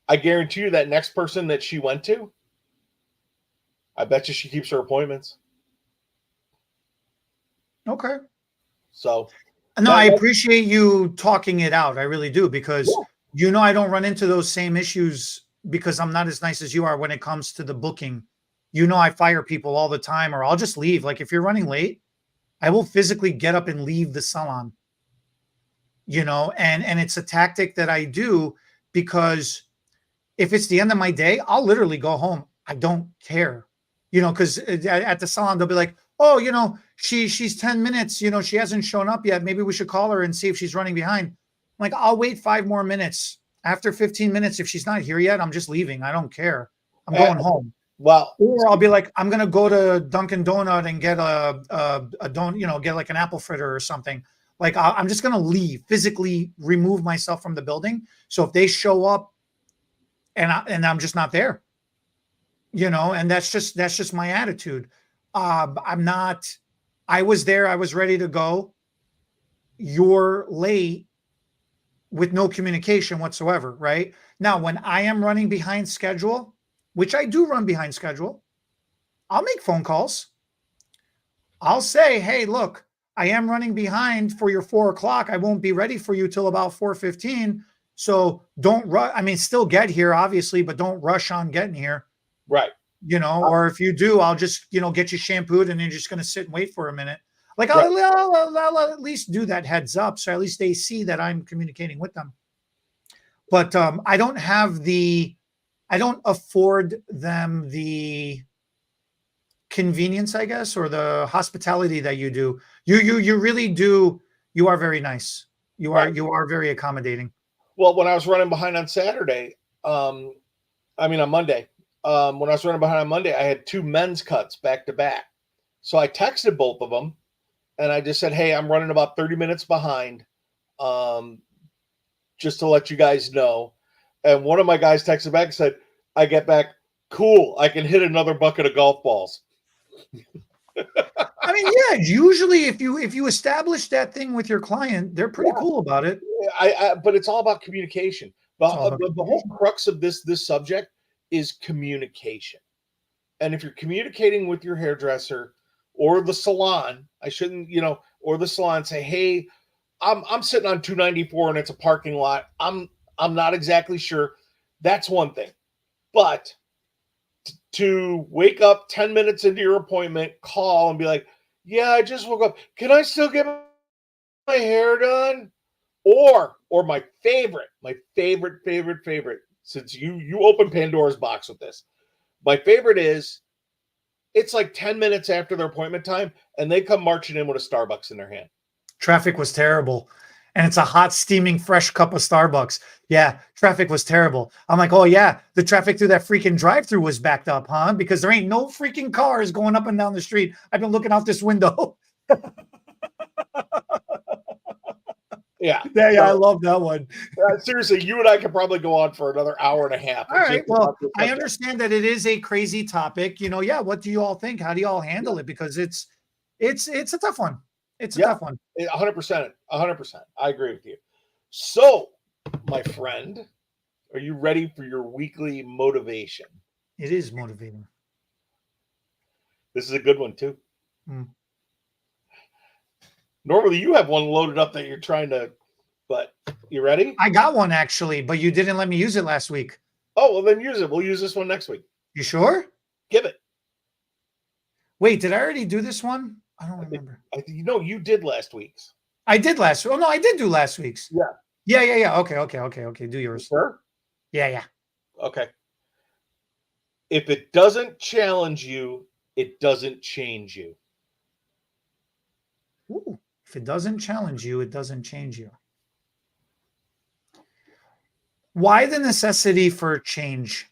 I guarantee you that next person that she went to, I bet you she keeps her appointments. Okay. So no, I appreciate you talking it out. I really do, because I don't run into those same issues because I'm not as nice as you are when it comes to the booking. I fire people all the time, or I'll just leave. Like if you're running late, I will physically get up and leave the salon. And it's a tactic that I do because if it's the end of my day, I'll literally go home. I don't care, because at the salon, they'll be like, oh, she's 10 minutes, she hasn't shown up yet. Maybe we should call her and see if she's running behind. I'm like, I'll wait 5 more minutes. After 15 minutes, if she's not here yet, I'm just leaving. I don't care. I'm going home. Well, or I'll be like, I'm going to go to Dunkin' Donut and get get like an apple fritter or something. Like I'm just going to leave, physically remove myself from the building. So if they show up and I'm just not there, and that's just my attitude. I was there. I was ready to go. You're late with no communication whatsoever. Right now, when I am running behind schedule, which I do run behind schedule, I'll make phone calls. I'll say, hey, look, I am running behind for your 4 o'clock. I won't be ready for you till about 4:15. So don't rush. I mean, still get here, obviously, but don't rush on getting here. Right. Or if you do, I'll just, get you shampooed and you're just going to sit and wait for a minute. Like I'll at least do that heads up. So at least they see that I'm communicating with them. But I don't afford them the convenience, I guess, or the hospitality that you do. You really do. You are very nice. You are very accommodating. Well, when I was running behind on Saturday, on Monday, when I was running behind on Monday, I had 2 men's cuts back to back. So I texted both of them and I just said, hey, I'm running about 30 minutes behind. Just to let you guys know. And one of my guys texted back and said, I get back, cool, I can hit another bucket of golf balls. I mean, yeah, usually if you establish that thing with your client, they're pretty cool about it. But it's all about communication. The whole crux of this subject is communication. And if you're communicating with your hairdresser or the salon, or the salon, say, hey, I'm sitting on 294 and it's a parking lot. I'm not exactly sure. That's one thing. But to wake up 10 minutes into your appointment, call and be like, yeah, I just woke up. Can I still get my hair done? Or my favorite, since you open Pandora's box with this, my favorite is it's like 10 minutes after their appointment time and they come marching in with a Starbucks in their hand. Traffic was terrible. And it's a hot, steaming, fresh cup of Starbucks. Yeah, traffic was terrible. I'm like, oh, yeah, the traffic through that freaking drive-through was backed up, huh? Because there ain't no freaking cars going up and down the street. I've been looking out this window. Yeah. Yeah, I love that one. Seriously, you and I could probably go on for another hour and a half. All right. Well, I understand that it is a crazy topic. Yeah, what do you all think? How do you all handle it? Because it's a tough one. It's a tough one. 100%. 100%. I agree with you. So, my friend, are you ready for your weekly motivation? It is motivating. This is a good one, too. Normally, you have one loaded up that you're trying to, but you ready? I got one, actually, but you didn't let me use it last week. Oh, well, then use it. We'll use this one next week. You sure? Give it. Wait, did I already do this one? I don't remember. You did last week's. I did last week. Oh, no, I did do last week's. Yeah. Yeah. Okay. Do yours. Sure? Yeah. Okay. If it doesn't challenge you, it doesn't change you. Ooh, if it doesn't challenge you, it doesn't change you. Why the necessity for change?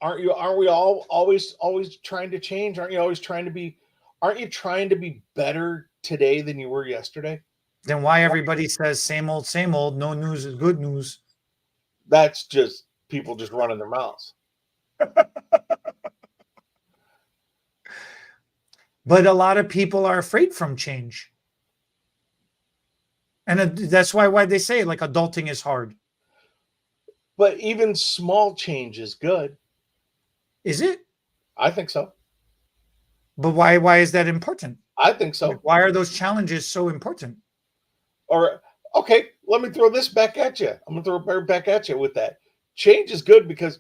Aren't we all always trying to change? Aren't you always trying to be? Aren't you trying to be better today than you were yesterday? Then why everybody says same old, same old? No news is good news. That's just people just running their mouths. But a lot of people are afraid from change. And that's why they say like adulting is hard. But even small change is good. Is it? I think so. But why is that important? I think so. Like, why are those challenges so important? Or okay, let me throw this back at you. I'm gonna throw it back at you with that. Change is good because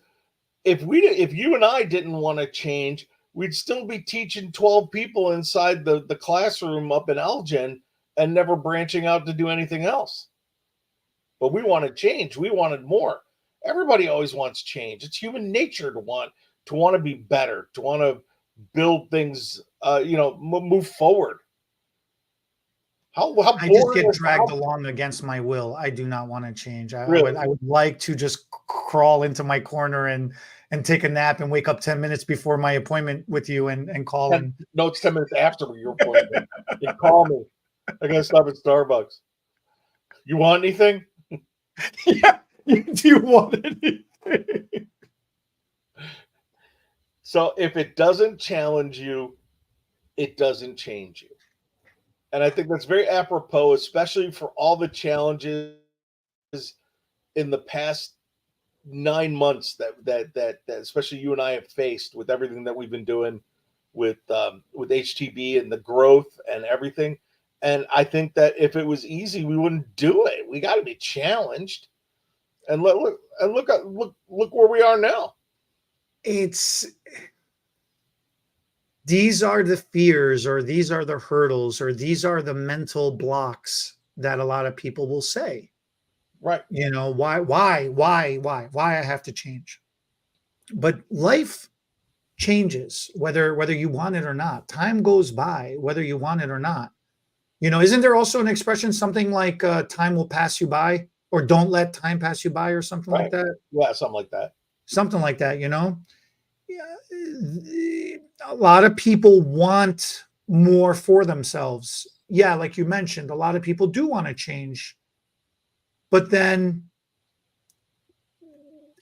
if you and I didn't want to change, we'd still be teaching 12 people inside the classroom up in Elgin and never branching out to do anything else. But we wanted change. We wanted more. Everybody always wants change. It's human nature to want to be better, to want to build things, move forward. How I just boring get is dragged how- along against my will. I do not want to change. Really? I would like to just crawl into my corner and take a nap and wake up 10 minutes before my appointment with you and call and No, it's 10 minutes after your appointment. You call me. I gotta stop at Starbucks. You want anything? yeah. Do you want anything? So if it doesn't challenge you, it doesn't change you. And I think that's very apropos, especially for all the challenges in the past 9 months that especially you and I have faced with everything that we've been doing with HTB and the growth and everything. And I think that if it was easy, we wouldn't do it. We got to be challenged. And look where we are now. These are the fears, or these are the hurdles, or these are the mental blocks that a lot of people will say. Right. You know, why I have to change. But life changes, whether you want it or not. Time goes by, whether you want it or not. You know, isn't there also an expression, something like time will pass you by, or don't let time pass you by, or something like that? Yeah, something like that. Something like that, you know? Yeah, a lot of people want more for themselves. Yeah, like you mentioned, a lot of people do want to change. But then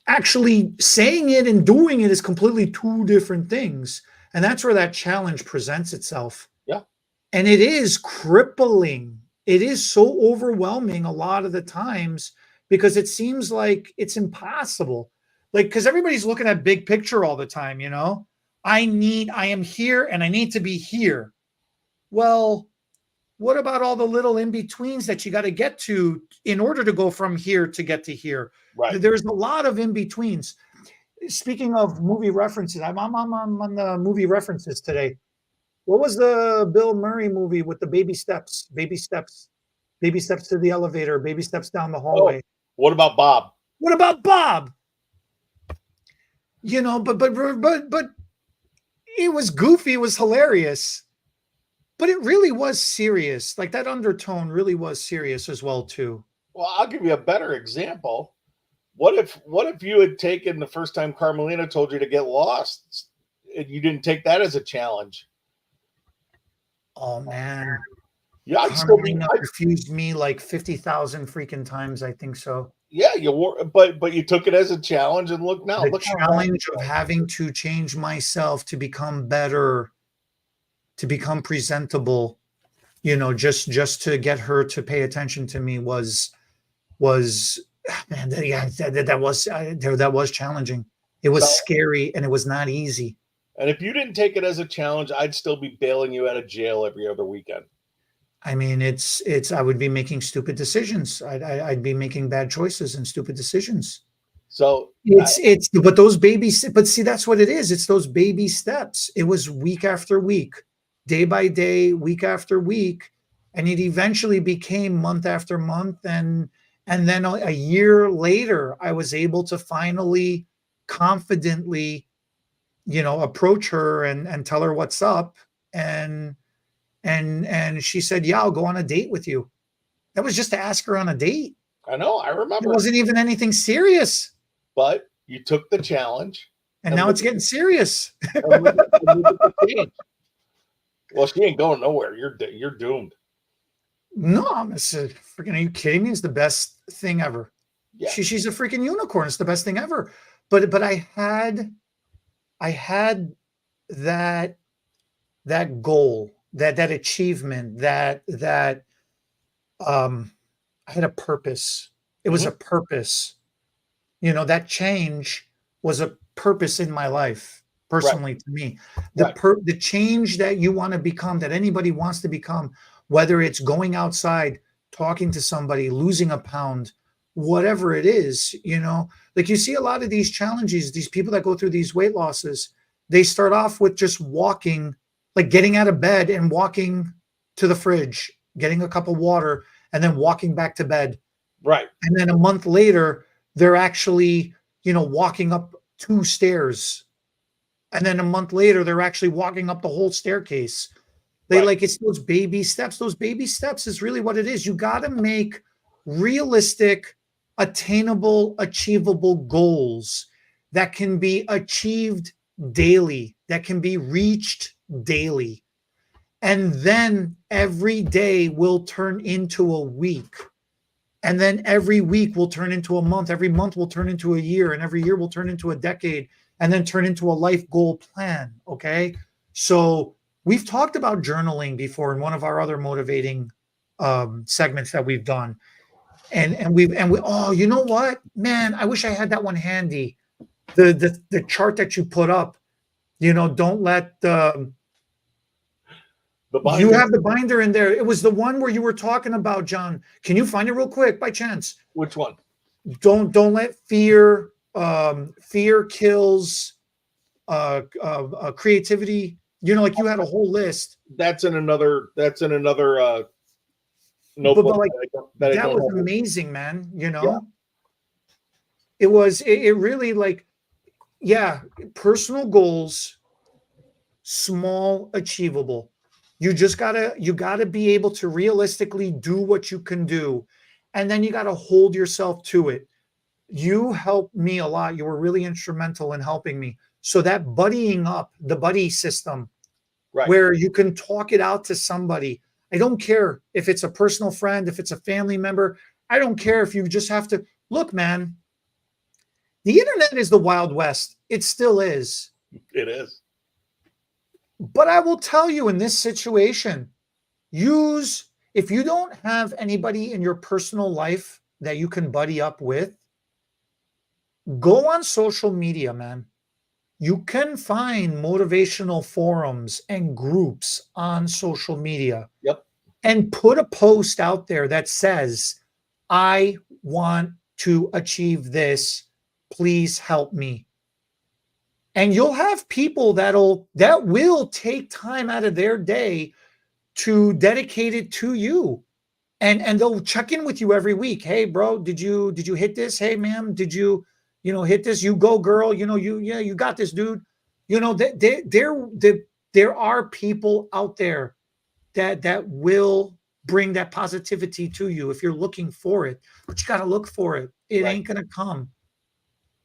actually saying it and doing it is completely two different things. And that's where that challenge presents itself. Yeah. And it is crippling. It is so overwhelming a lot of the times because it seems like it's impossible. Like, because everybody's looking at big picture all the time, you know? I am here and I need to be here. Well, what about all the little in-betweens that you got to get to in order to go from here to get to here? Right. There's a lot of in-betweens. Speaking of movie references, I'm on the movie references today. What was the Bill Murray movie with the baby steps to the elevator, baby steps down the hallway? Oh, what about Bob? What about Bob? You know, but it was goofy, it was hilarious. But it really was serious. Like that undertone really was serious as well, too. Well, I'll give you a better example. What if you had taken the first time Carmelina told you to get lost and you didn't take that as a challenge? Oh man. Yeah, Carmelina refused me like 50,000 freaking times. I think so. Yeah, but you took it as a challenge, and look now. The challenge of having to change myself to become better, to become presentable, you know, just to get her to pay attention to me was man, that was challenging. It was scary and it was not easy. And if you didn't take it as a challenge, I'd still be bailing you out of jail every other weekend. I mean, I would be making stupid decisions. I'd be making bad choices and stupid decisions. So but those but see, that's what it is. It's those baby steps. It was week after week, day by day, week after week. And it eventually became month after month. And then a year later, I was able to finally confidently, you know, approach her and tell her what's up. And she said, yeah, I'll go on a date with you. That was just to ask her on a date. I know, I remember. It wasn't even anything serious. But you took the challenge And now it's getting serious. Look at the change. Well, she ain't going nowhere. You're doomed. No, I'm freaking. Are you kidding me? It's the best thing ever. Yeah. She's a freaking unicorn. It's the best thing ever. But I had that goal, that achievement, that I had a purpose. It was a purpose. That change was a purpose in my life, personally, to me. The change that you want to become, that anybody wants to become, whether it's going outside, talking to somebody, losing a pound, whatever it is, like you see a lot of these challenges, these people that go through these weight losses, they start off with just walking, like getting out of bed and walking to the fridge, getting a cup of water, and then walking back to bed. Right. And then a month later, they're actually, walking up 2 stairs. And then a month later, they're actually walking up the whole staircase. It's those baby steps. Those baby steps is really what it is. You got to make realistic, attainable, achievable goals that can be achieved daily, that can be reached daily. And then every day will turn into a week. And then every week will turn into a month. Every month will turn into a year. And every year will turn into a decade, and then turn into a life goal plan. Okay. So we've talked about journaling before in one of our other motivating segments that we've done. And we, oh, you know what, man, I wish I had that one handy. The chart that you put up, don't let you have the binder in there. It was the one where you were talking about, John. Can you find it real quick by chance? Which one? Don't let fear kills creativity. Like you had a whole list. That's in another notebook. But that was amazing, man. It was, it really personal goals, small, achievable. You just gotta be able to realistically do what you can do. And then you got to hold yourself to it. You helped me a lot. You were really instrumental in helping me. So that buddying up, the buddy system, where you can talk it out to somebody. I don't care if it's a personal friend, if it's a family member. I don't care if you just have to look, man. The internet is the Wild West. It still is. It is. But I will tell you, in this situation, if you don't have anybody in your personal life that you can buddy up with, go on social media, man. You can find motivational forums and groups on social media. Yep. And put a post out there that says, I want to achieve this. Please help me. And you'll have people that will take time out of their day to dedicate it to you. And they'll check in with you every week. Hey, bro, did you hit this? Hey, ma'am, did you hit this? You go, girl. You got this, dude. There are people out there that will bring that positivity to you if you're looking for it. But you got to look for it. It ain't going to come.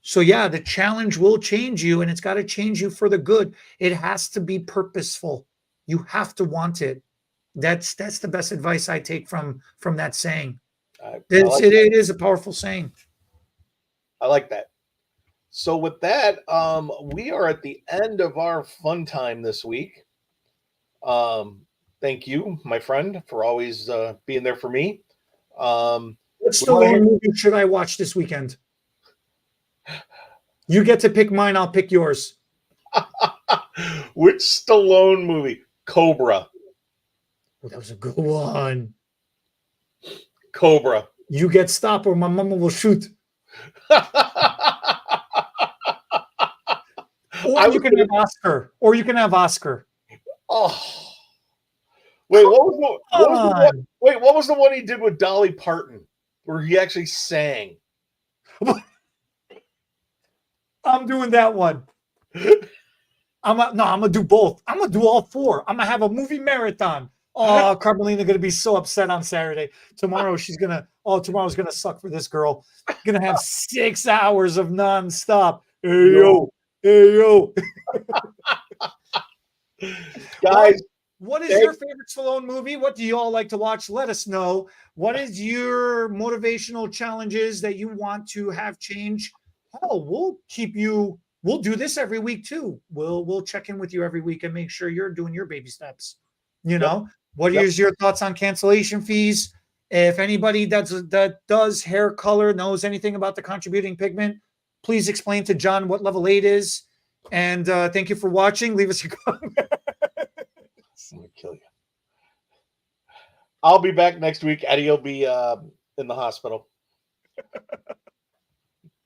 So yeah, the challenge will change you, and it's got to change you for the good. It has to be purposeful. You have to want it. That's the best advice I take from that saying. It is a powerful saying. I like that. So with that, we are at the end of our fun time this week. Thank you, my friend, for always being there for me. Which Stallone movie should I watch this weekend? You get to pick mine. I'll pick yours. Which Stallone movie? Cobra. Oh, that was a good one. Cobra. You get stopped or my mama will shoot. Or you can have Oscar. Oh. Wait, what was the one he did with Dolly Parton where he actually sang? I'm doing that one. I'm gonna do both. I'm gonna do all 4. I'm gonna have a movie marathon. Oh, Carmelina gonna be so upset on Saturday. Tomorrow's gonna suck for this girl. Gonna have 6 hours of nonstop. Hey yo, Hey, yo. Guys, what is your favorite Stallone movie? What do you all like to watch? Let us know. What is your motivational challenges that you want to have change? Oh, we'll do this every week too. We'll check in with you every week and make sure you're doing your baby steps. You know, what is your thoughts on cancellation fees? If anybody that does hair color knows anything about the contributing pigment, please explain to John what level 8 is. And thank you for watching. Leave us a comment. I'm gonna kill you. I'll be back next week. Eddie will be in the hospital.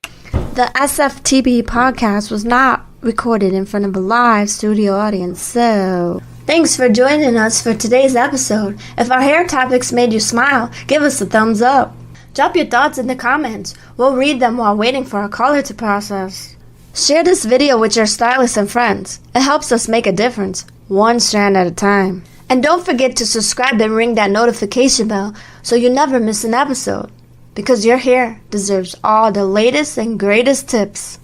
The SFTB podcast was not recorded in front of a live studio audience, so thanks for joining us for today's episode. If our hair topics made you smile, give us a thumbs up. Drop your thoughts in the comments. We'll read them while waiting for our caller to process. Share this video with your stylists and friends. It helps us make a difference, one strand at a time. And don't forget to subscribe and ring that notification bell so you never miss an episode. Because your hair deserves all the latest and greatest tips.